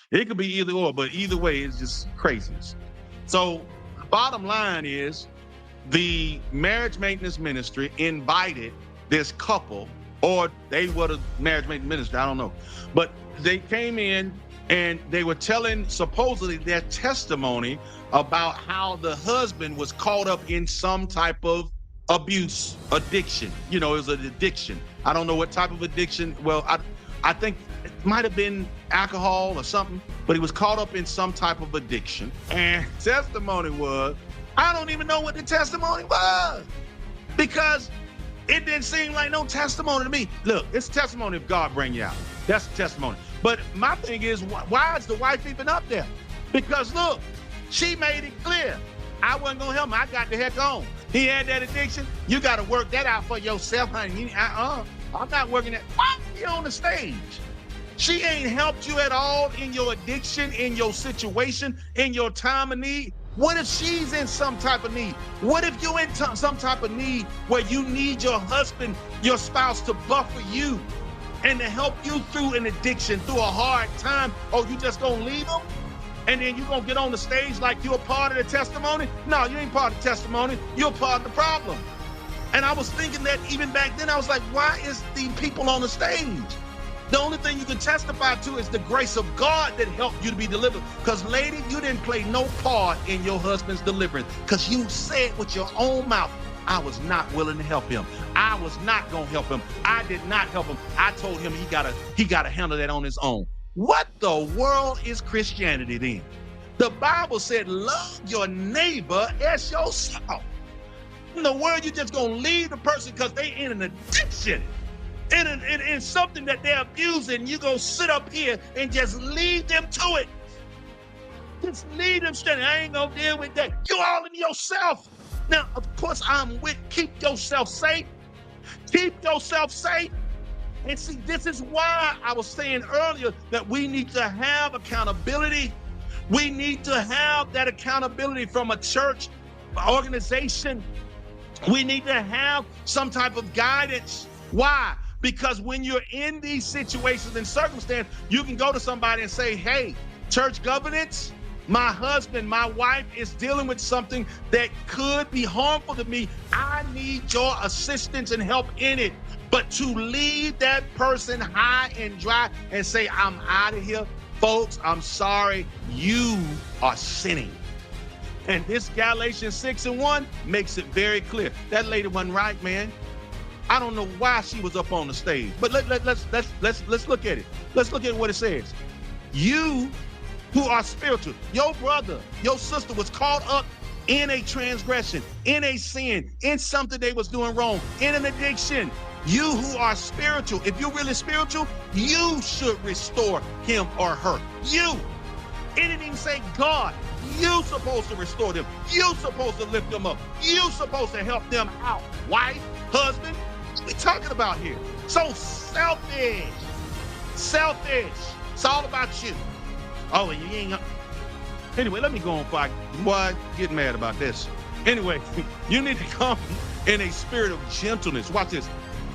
It could be either or, but either way, it's just craziness. So, bottom line is the marriage maintenance ministry invited this couple, or they were the marriage maintenance ministry, I don't know. But they came in and they were telling supposedly their testimony about how the husband was caught up in some type of abuse, addiction. You know, it was an addiction. I don't know what type of addiction. Well, I think it might have been alcohol or something, but he was caught up in some type of addiction. And testimony was, I don't even know what the testimony was, because it didn't seem like no testimony to me. Look, it's testimony if God bring you out. That's the testimony. But my thing is, why is the wife even up there? Because look, she made it clear. I wasn't going to help him. I got the heck on. He had that addiction. You got to work that out for yourself, honey. I'm not working that. Why are you on the stage? She ain't helped you at all in your addiction, in your situation, in your time of need. What if she's in some type of need? What if you're in some type of need where you need your husband, your spouse to buffer you and to help you through an addiction, through a hard time? Oh, you just gonna leave them? And then you gonna get on the stage like you're a part of the testimony? No, you ain't part of the testimony. You're part of the problem. And I was thinking that even back then, I was like, why is the people on the stage? The only thing you can testify to is the grace of God that helped you to be delivered. Because, lady, you didn't play no part in your husband's deliverance, because you said with your own mouth, I was not willing to help him. I was not going to help him. I did not help him. I told him he gotta handle that on his own. What the world is Christianity then? The Bible said, love your neighbor as yourself. In the world, you just going to leave the person because they in an addiction. In something that they're abusing, you go sit up here and just lead them to it. Just lead them straight. I ain't gonna deal with that. You all in yourself. Now, of course, I'm with keep yourself safe. Keep yourself safe. And see, this is why I was saying earlier that we need to have accountability. We need to have that accountability from a church organization. We need to have some type of guidance. Why? Because when you're in these situations and circumstances, you can go to somebody and say, hey, church governance, my husband, my wife is dealing with something that could be harmful to me. I need your assistance and help in it. But to leave that person high and dry and say, I'm out of here, folks, I'm sorry, you are sinning. And this Galatians 6:1 makes it very clear. That lady wasn't right, man. I don't know why she was up on the stage, but let's look at it. Let's look at what it says. You who are spiritual, your brother, your sister was caught up in a transgression, in a sin, in something they was doing wrong, in an addiction. You who are spiritual, if you're really spiritual, you should restore him or her. You. It didn't even say God. You supposed to restore them. You supposed to lift them up. You supposed to help them out. Wife, husband, what we talking about here? So selfish. Selfish. It's all about you. Oh, you ain't. Anyway, let me go on. Boy, I get mad about this. Anyway, you need to come in a spirit of gentleness. Watch this.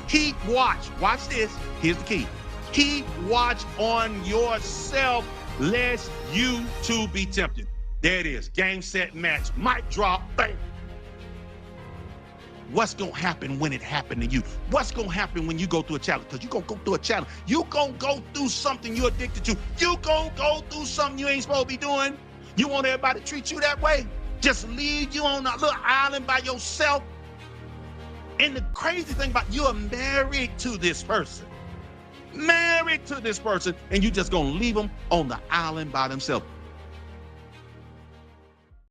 Keep watch. Watch this. Here's the key. Keep watch on yourself, lest you too be tempted. There it is. Game, set, match. Mic drop. Bang. What's going to happen when it happened to you? What's going to happen when you go through a challenge? Because you're going to go through a challenge. You're going to go through something you're addicted to. You're going to go through something you ain't supposed to be doing. You want everybody to treat you that way? Just leave you on a little island by yourself. And the crazy thing about you are married to this person. Married to this person, and you just going to leave them on the island by themselves.